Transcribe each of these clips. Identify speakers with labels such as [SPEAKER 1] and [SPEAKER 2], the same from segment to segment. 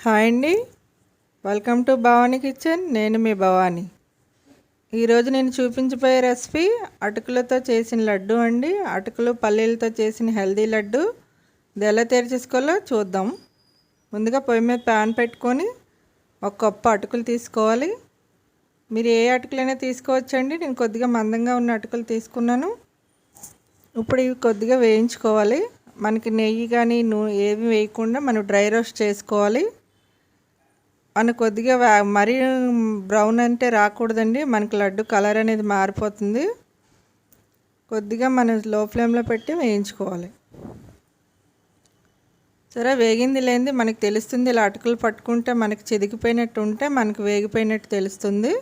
[SPEAKER 1] Hi అండి, welcome to Bhavani kitchen. నేను మీ భవానీ. ఈరోజు నేను చూపించబోయే రెసిపీ అటుకులతో చేసిన లడ్డు అండి. అటుకులు పల్లీలతో చేసిన హెల్దీ లడ్డు. ఇది ఎలా తయారు చేసుకోవాలో చూద్దాం. ముందుగా పొయ్యి మీద ప్యాన్ పెట్టుకొని ఒక కప్పు అటుకులు తీసుకోవాలి. మీరు ఏ అటుకులైనా తీసుకోవచ్చండి. నేను కొద్దిగా మందంగా ఉన్న అటుకులు తీసుకున్నాను. ఇప్పుడు ఇవి కొద్దిగా వేయించుకోవాలి. మనకి నెయ్యి కానీ ఏమి వేయకుండా మనం డ్రై రోస్ట్ చేసుకోవాలి. మనకు కొద్దిగా మరీ బ్రౌన్ అంటే రాకూడదండి, మనకి లడ్డు కలర్ అనేది మారిపోతుంది. కొద్దిగా మనం లో ఫ్లేమ్లో పెట్టి వేయించుకోవాలి. సరే, వేగింది లేనిది మనకు తెలుస్తుంది. ఇలా అటుకులు పట్టుకుంటే మనకి చిదికిపోయినట్టు ఉంటే మనకు వేగిపోయినట్టు తెలుస్తుంది.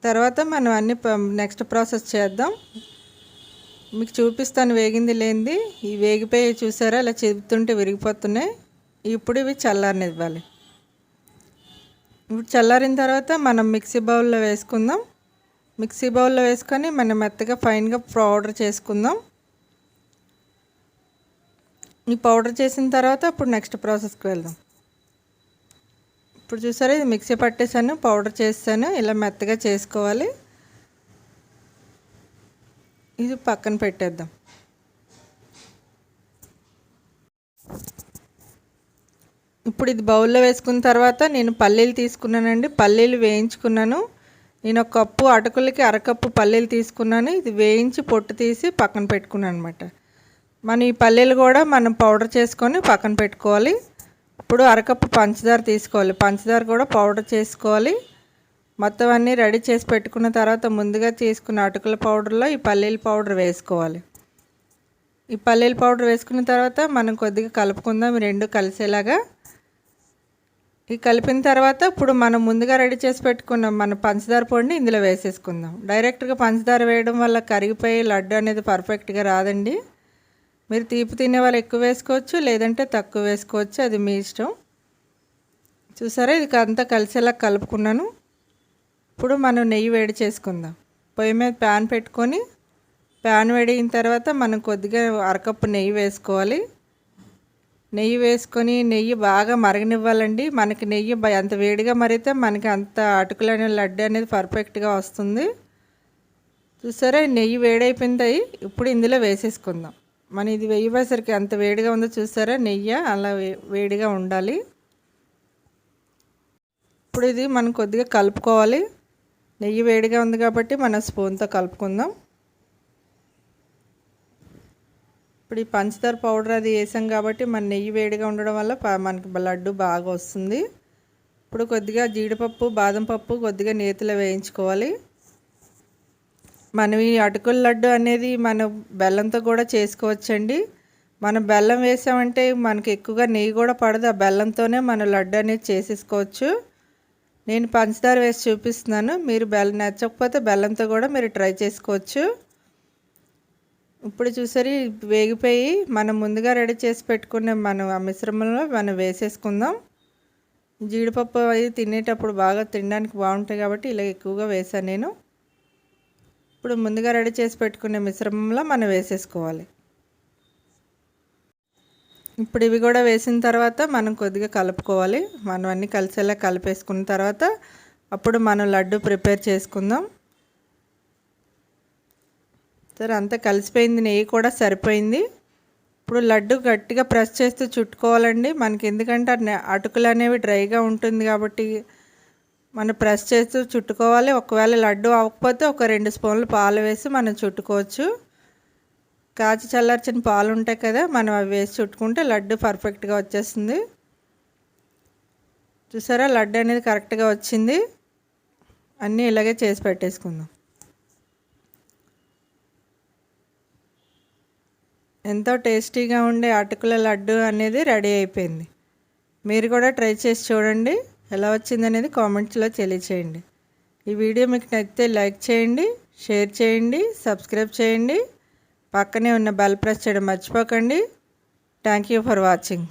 [SPEAKER 1] తర్వాత మనం అన్ని నెక్స్ట్ ప్రాసెస్ చేద్దాం. మీకు చూపిస్తాను వేగింది లేనిది. ఈ వేగిపోయి చూసారా, ఇలా చెబుతుంటే విరిగిపోతున్నాయి. ఇప్పుడు ఇవి చల్లారనివ్వాలి. ఇప్పుడు చల్లారిన తర్వాత మనం మిక్సీ బౌల్లో వేసుకుందాం. మిక్సీ బౌల్లో వేసుకొని మనం మెత్తగా ఫైన్గా పౌడర్ చేసుకుందాం. ఈ పౌడర్ చేసిన తర్వాత ఇప్పుడు నెక్స్ట్ ప్రాసెస్కి వెళ్దాం. ఇప్పుడు చూసారా, ఇది మిక్సీ పట్టేసాను, పౌడర్ చేస్తాను. ఇలా మెత్తగా చేసుకోవాలి. ఇది పక్కన పెట్టేద్దాం. ఇప్పుడు ఇది బౌల్లో వేసుకున్న తర్వాత నేను పల్లీలు తీసుకున్నానండి. పల్లీలు వేయించుకున్నాను. నేను ఒక కప్పు అటుకులకి అరకప్పు పల్లీలు తీసుకున్నాను. ఇది వేయించి పొట్టు తీసి పక్కన పెట్టుకున్నాను అనమాట. మనం ఈ పల్లీలు కూడా మనం పౌడర్ చేసుకొని పక్కన పెట్టుకోవాలి. ఇప్పుడు అరకప్పు పంచదార తీసుకోవాలి. పంచదార కూడా పౌడర్ చేసుకోవాలి. మొత్తం అన్నీ రెడీ చేసి పెట్టుకున్న తర్వాత ముందుగా తీసుకున్న అటుకుల పౌడర్లో ఈ పల్లీల పౌడర్ వేసుకోవాలి. ఈ పల్లీల పౌడర్ వేసుకున్న తర్వాత మనం కొద్దిగా కలుపుకుందాం, రెండు కలిసేలాగా. ఈ కలిపిన తర్వాత ఇప్పుడు మనం ముందుగా రెడీ చేసి పెట్టుకున్నాం మన పంచదార పొడిని ఇందులో వేసేసుకుందాం. డైరెక్ట్గా పంచదార వేయడం వల్ల కరిగిపోయి లడ్డు అనేది పర్ఫెక్ట్గా రాదండి. మీరు తీపి తినే వాళ్ళు ఎక్కువ వేసుకోవచ్చు, లేదంటే తక్కువ వేసుకోవచ్చు, అది మీ ఇష్టం. చూసారా, ఇది అంతా కలిసేలా కలుపుకున్నాను. ఇప్పుడు మనం నెయ్యి వేడి చేసుకుందాం. పొయ్యి మీద ప్యాన్ పెట్టుకొని ప్యాన్ వేడిన తర్వాత మనం కొద్దిగా అరకప్పు నెయ్యి వేసుకోవాలి. నెయ్యి వేసుకొని నెయ్యి బాగా మరగనివ్వాలండి. మనకి నెయ్యి అంత వేడిగా మరిగితే మనకి అంత అటుకులనే లడ్డు అనేది పర్ఫెక్ట్గా వస్తుంది. చూసారా, నెయ్యి వేడైపోయింది. ఇప్పుడు ఇందులో వేసేసుకుందాం. మనం ఇది వేయబోయేసరికి అంత వేడిగా ఉందో చూసారా, నెయ్యి అలా వేడిగా ఉండాలి. ఇప్పుడు ఇది మనం కొద్దిగా కలుపుకోవాలి. నెయ్యి వేడిగా ఉంది కాబట్టి మనం స్పూన్తో కలుపుకుందాం. ఇప్పుడు ఈ పంచదార పౌడర్ అది వేసాం కాబట్టి మన నెయ్యి వేడిగా ఉండడం వల్ల మనకి లడ్డు బాగా వస్తుంది. ఇప్పుడు కొద్దిగా జీడిపప్పు, బాదం పప్పు కొద్దిగా నేతిలో వేయించుకోవాలి. మనం ఈ అటుకుల లడ్డు అనేది మనం బెల్లంతో కూడా చేసుకోవచ్చండి. మనం బెల్లం వేసామంటే మనకి ఎక్కువగా నెయ్యి కూడా పడదు. ఆ బెల్లంతోనే మన లడ్డు అనేది చేసేసుకోవచ్చు. నేను పంచదార వేసి చూపిస్తున్నాను. మీరు బెల్లం నచ్చకపోతే బెల్లంతో కూడా మీరు ట్రై చేసుకోవచ్చు. ఇప్పుడు చూసారు, వేగిపోయి మనం ముందుగా రెడీ చేసి పెట్టుకున్న మనం ఆ మిశ్రమంలో మనం వేసేసుకుందాం. జీడిపప్పు అవి తినేటప్పుడు బాగా తినడానికి బాగుంటాయి కాబట్టి ఇలా ఎక్కువగా వేసాను నేను. ఇప్పుడు ముందుగా రెడీ చేసి పెట్టుకునే మిశ్రమంలో మనం వేసేసుకోవాలి. ఇప్పుడు ఇవి కూడా వేసిన తర్వాత మనం కొద్దిగా కలుపుకోవాలి. మనం అన్నీ కలిసేలా కలిపేసుకున్న తర్వాత అప్పుడు మనం లడ్డు ప్రిపేర్ చేసుకుందాం. సరే, అంతా కలిసిపోయింది, నెయ్యి కూడా సరిపోయింది. ఇప్పుడు లడ్డు గట్టిగా ప్రెస్ చేస్తూ చుట్టుకోవాలండి. మనకి ఎందుకంటే అటుకులు అనేవి డ్రైగా ఉంటుంది కాబట్టి మనం ప్రెస్ చేస్తూ చుట్టుకోవాలి. ఒకవేళ లడ్డు అవ్వకపోతే ఒక 2 స్పూన్లు పాలు వేసి మనం చుట్టుకోవచ్చు. కాచి చల్లార్చిన పాలు ఉంటాయి కదా, మనం అవి వేసి చుట్టుకుంటే లడ్డు పర్ఫెక్ట్గా వచ్చేస్తుంది. చూసారా, లడ్డు అనేది కరెక్ట్గా వచ్చింది. అన్నీ ఇలాగే చేసి పెట్టేసుకుందాం. ఎంతో టేస్టీగా ఉండే అటుకుల లడ్డు అనేది రెడీ అయిపోయింది. మీరు కూడా ట్రై చేసి చూడండి. ఎలా వచ్చిందనేది కామెంట్స్లో తెలియచేయండి. ఈ వీడియో మీకు నచ్చితే లైక్ చేయండి, షేర్ చేయండి, సబ్స్క్రైబ్ చేయండి. పక్కనే ఉన్న బెల్ ప్రెస్ చేయడం మర్చిపోకండి. Thank you for watching.